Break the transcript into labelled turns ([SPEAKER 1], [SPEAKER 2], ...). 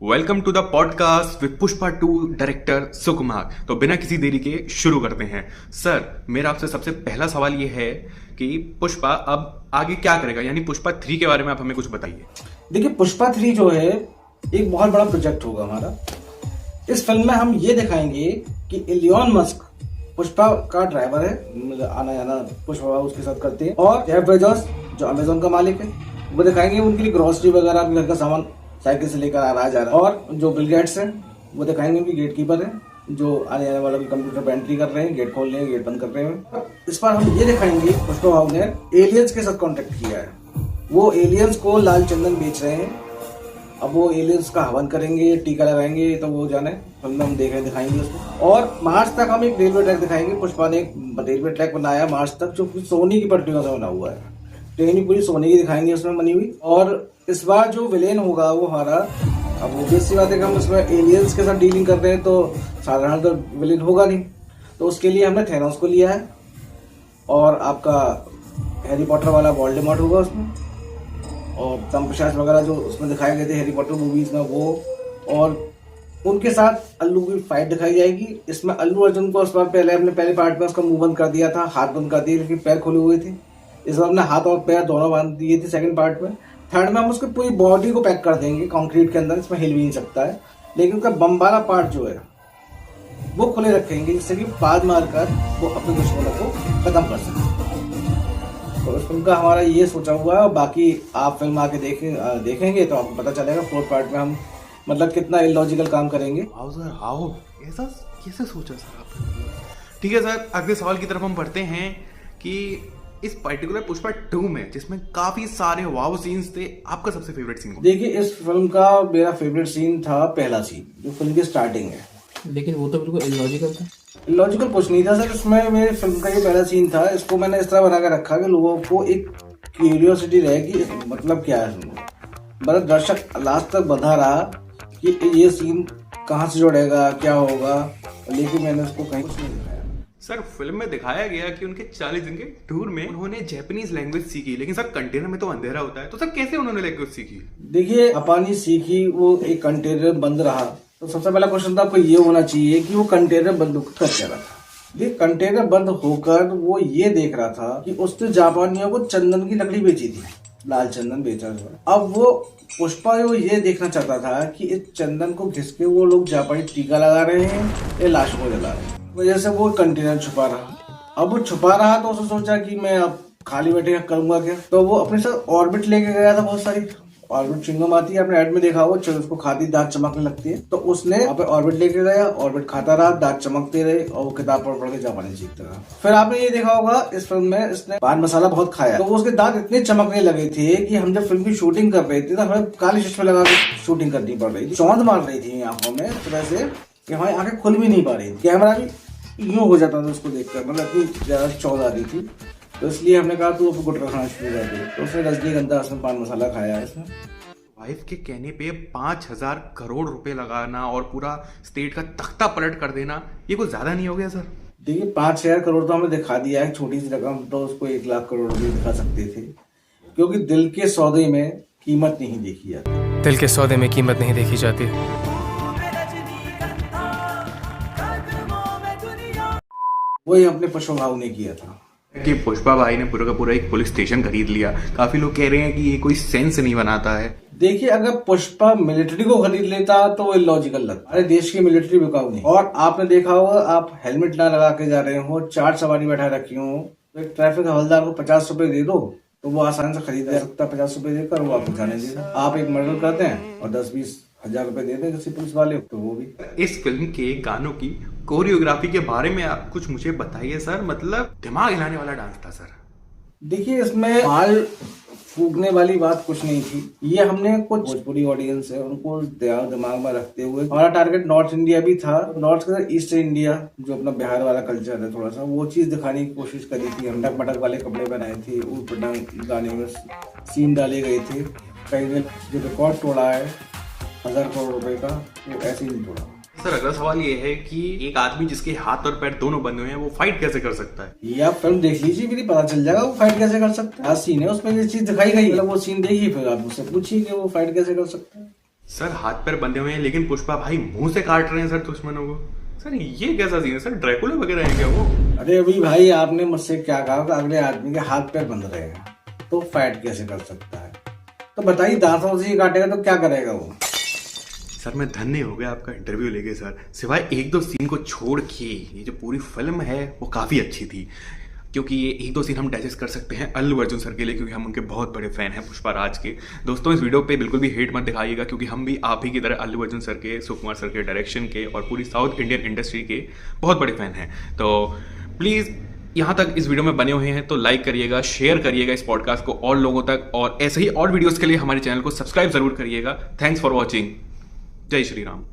[SPEAKER 1] Welcome to the podcast with Pushpa 2 director Sukumar. तो बिना किसी देरी के शुरू करते हैं। सर, मेरा आपसे सबसे पहला सवाल ये है कि पुष्पा अब आगे क्या करेगा, यानी पुष्पा 3 के बारे में आप हमें कुछ बताइए।
[SPEAKER 2] देखिए, पुष्पा 3 जो है एक बहुत बड़ा प्रोजेक्ट होगा हमारा। इस फिल्म में हम ये दिखाएंगे कि इलियन मस्क पुष्पा का ड्राइवर है, आना जाना पुष्पा उसके साथ करते हैं, और जेफ बेजोस जो अमेजोन का मालिक है वो दिखाएंगे उनके लिए ग्रोसरी वगैरह घर का सामान साइकिल से लेकर आ रहा है जा रहा है। और जो बिल गेट्स है वो दिखाएंगे उनकी गेट कीपर है जो आने जाने वालों की कंप्यूटर पर एंट्री कर रहे हैं, गेट खोल रहे हैं, गेट बंद कर रहे हैं। इस बार हम ये दिखाएंगे पुष्पा भाव ने एलियंस के साथ कॉन्टेक्ट किया है। वो एलियंस को लाल चंदन बेच रहे हैं। अब वो एलियंस का हवन करेंगे, टीका लगाएंगे, तो वो जाने फिल्म में हम दिखाएंगे उसको। और मार्च तक हम एक रेलवे ट्रैक दिखाएंगे। पुष्पा ने एक रेलवे ट्रैक बनाया मार्च तक जो सोने की पट्टियों से बना हुआ है। ट्रेन पूरी सोने की दिखाएंगे उसमें बनी हुई। और इस बार जो विलेन होगा वो हमारा, अब वो सी बात है कि हम उसमें एलियंस के साथ डीलिंग कर रहे हैं तो साधारण तो विलेन होगा नहीं, तो उसके लिए हमने थैनोस को लिया है। और आपका हैरी पॉटर वाला वोल्डेमॉर्ट होगा उसमें, और तमपिशाच वगैरह जो उसमें दिखाए गए थे हैरी पॉटर मूवीज में वो, और उनके साथ अल्लू की फाइट दिखाई जाएगी। इसमें अल्लू अर्जुन को उस बार पहले पार्ट में उसका मुंह बंद कर दिया था, हाथ बंद कर दिए क्योंकि पैर खुले हुए थे। इस बार हमने हाथ और पैर दोनों बांध दिए थे सेकंड पार्ट में। थर्ड में हम उसकी पूरी बॉडी को पैक कर देंगे कंक्रीट के अंदर, इसमें हिल भी नहीं सकता है, लेकिन उसका बम वाला पार्ट जो है वो खुले रखेंगे जिससे कि बाद मारकर वो अपने दुश्मनों को खत्म कर सके। तो इस फिल्म का हमारा ये सोचा हुआ है। और बाकी आप फिल्म आके देखेंगे तो आपको पता चलेगा फोर्थ पार्ट में हम मतलब कितना इलॉजिकल काम करेंगे।
[SPEAKER 1] हाउ सर, हाउ ऐसा कैसे सोचा सर आपने? ठीक है सर, अगले सवाल की तरफ हम बढ़ते हैं कि इस पर्टिकुलर पुष्पा 2 में जिसमें काफी सारे वाव सीन्स थे, आपका सबसे फेवरेट सीन कौन?
[SPEAKER 2] देखिए, इस फिल्म का मेरा फेवरेट सीन था पहला सीन जो फिल्म की स्टार्टिंग है,
[SPEAKER 3] लेकिन वो तो बिल्कुल इलॉजिकल था।
[SPEAKER 2] लॉजिकल कुछ नहीं था सर इसमें। मेरे फिल्म का ये पहला सीन था, इसको मैंने इस तरह बना कर रखा कि लोगों को एक क्यूरियोसिटी रहे कि मतलब क्या है। मतलब दर्शक लास्ट तक बंधा रहा कि ये सीन कहाँ से जुड़ेगा, क्या होगा, लेकिन मैंने उसको कहीं कुछ नहीं दिखाया।
[SPEAKER 1] सर, फिल्म में दिखाया गया कि उनके 40 दिन के टूर में उन्होंने जापानीज लैंग्वेज सीखी, लेकिन सर कंटेनर में तो अंधेरा होता है, तो सर कैसे उन्होंने लैंग्वेज सीखी?
[SPEAKER 2] देखिए, जापानी सीखी, वो एक कंटेनर बंद रहा, तो सबसे पहला क्वेश्चन तो आपको ये होना चाहिए कि वो कंटेनर बंद कर क्या रहा था। ये कंटेनर बंद होकर वो ये देख रहा था कि उसने जापानियों को चंदन की लकड़ी बेची थी, लाल चंदन बेचा था। अब वो पुष्पा वो ये देखना चाहता था कि इस चंदन को घिस के वो लोग जापानी टीका लगा रहे हैं या लाश को जला रहे हैं। वजह से वो कंटेनर छुपा रहा। अब वो छुपा रहा तो उसने सोचा कि मैं अब खाली बैठे करूंगा क्या, तो वो अपने साथ ऑर्बिट लेके गया था। बहुत सारी ऑर्बिट चिंगम आती है, आपने ऐड में देखा हो, चलो उसको खाती दांत चमकने लगती है, तो उसने वहाँ पे ऑर्बिट लेके गया, ऑर्बिट खाता रहा, दांत चमकते रहे और वो किताब पढ़ के जापानी सीखता रहा। फिर आपने ये देखा होगा इस फिल्म में इसने पान मसाला बहुत खाया, तो उसके दांत इतने चमकने लगे थे कि हम जब फिल्म की शूटिंग कर रहे थे तो हमें काली चश्मे लगा के शूटिंग करनी पड़ रही थी। चौंध मार रही थी आंखों में इस तरह से कि हमारी आंखें खुल भी नहीं पा रही थी, कैमरा भी यूं हो जाता था उसको देखकर, मतलब इतनी ज्यादा चौंध आ रही थी। तो इसलिए हमने कहा तू अब गुटखा खाना शुरू कर दे, तो उसने रजनीगंधा उसमें पान मसाला खाया है इसमें।
[SPEAKER 1] वाइफ के कहने पे 5,000 करोड़ रुपए लगाना और पूरा स्टेट का तख्ता पलट कर देना, ये कुछ ज्यादा नहीं हो गया सर?
[SPEAKER 2] देखिए, 5,000 करोड़ तो हमें दिखा दिया है, छोटी सी रकम, तो उसको 1 लाख करोड़ भी दिखा सकते थे, क्योंकि दिल के सौदे में कीमत नहीं देखी जाती।
[SPEAKER 4] दिल के सौदे में कीमत नहीं देखी जाती।
[SPEAKER 2] वही अपने पुष्पा भाव ने किया था
[SPEAKER 1] कि पुष्पा भाई ने पूरा का पूरा एक पुलिस स्टेशन खरीद लिया। काफी लोग कह रहे हैं कि ये कोई सेंस नहीं बनाता है।
[SPEAKER 2] देखिए, अगर पुष्पा मिलिट्री को खरीद लेता तो वो इलॉजिकल लगता। अरे देश की मिलिट्री बिकाऊ नहीं। और आपने देखा होगा, आप हेलमेट ना लगा के जा रहे हो, 4 सवारी बैठा रखी हो, तो एक ट्रैफिक हवलदार को 50 रुपए दे दो तो वो आसानी से खरीद सकता है। 50 रुपए देकर वो आपको जाने देगा। आप एक मर्डर करते हैं और 10-20 हजार रुपए दे दें किसी पुलिस वाले, तो वो भी।
[SPEAKER 1] इस फिल्म के गानों की कोरियोग्राफी के बारे में आप कुछ मुझे बताइए सर, मतलब दिमाग हिलाने वाला डांस था सर।
[SPEAKER 2] देखिए, इसमें माल फूकने वाली बात कुछ नहीं थी। ये हमने कुछ भोजपुरी ऑडियंस है उनको दिमाग में रखते हुए, हमारा टारगेट नॉर्थ इंडिया भी था, नॉर्थ के साथ ईस्ट इंडिया जो अपना बिहार वाला कल्चर है, थोड़ा सा वो चीज दिखाने की कोशिश करी थी। हम डक मटक वाले कपड़े बनाए थे, ऊट पटांग गाने में सीन डाले गए थे। कहीं ने जो रिकॉर्ड तोड़ा है 1,000 करोड़ रुपए का, वो ऐसे ही नहीं तोड़ा।
[SPEAKER 1] सर, अगला सवाल ये है कि एक आदमी जिसके हाथ और पैर दोनों बंद हुए हैं, वो फाइट कैसे कर सकता है?
[SPEAKER 2] ये आप फिल्म देख लीजिए, फिर पता चल जाएगा वो फाइट कैसे कर सकता है। सीन है उसमें ये चीज दिखाई गई, मतलब वो सीन देखिए फिर आप मुझसे पूछिए कि वो फाइट कैसे कर सकता है।
[SPEAKER 1] सर हाथ पैर बंधे हुए हैं लेकिन पुष्पा भाई मुंह से काट रहे हैं सर दुश्मनों को। सर ये कैसा सीन है सर, ड्रैकुला वगैरह है क्या वो?
[SPEAKER 2] अरे अभी भाई आपने मुझसे क्या कहा कि अगले आदमी के हाथ पैर बंध रहे हैं तो फाइट कैसे कर सकता है? तो बताइए, दांतों से ही काटेगा तो क्या करेगा वो?
[SPEAKER 1] सर मैं धन्य हो गया आपका इंटरव्यू लेके सर। सिवाय एक दो सीन को छोड़ के ये जो पूरी फिल्म है वो काफ़ी अच्छी थी, क्योंकि ये एक दो सीन हम डाइजेस्ट कर सकते हैं अल्लू अर्जुन सर के लिए, क्योंकि हम उनके बहुत बड़े फैन हैं पुष्पा राज के। दोस्तों इस वीडियो पे बिल्कुल भी हेट मत दिखाइएगा, क्योंकि हम भी आप ही की तरह अल्लू अर्जुन सर के, सुकुमार सर के डायरेक्शन के और पूरी साउथ इंडियन इंडस्ट्री के बहुत बड़े फैन हैं। तो प्लीज़ यहाँ तक इस वीडियो में बने हुए हैं तो लाइक करिएगा, शेयर करिएगा इस पॉडकास्ट को और लोगों तक, और ऐसे ही और वीडियोज़ के लिए हमारे चैनल को सब्सक्राइब जरूर करिएगा। Thanks for watching. जय श्री राम।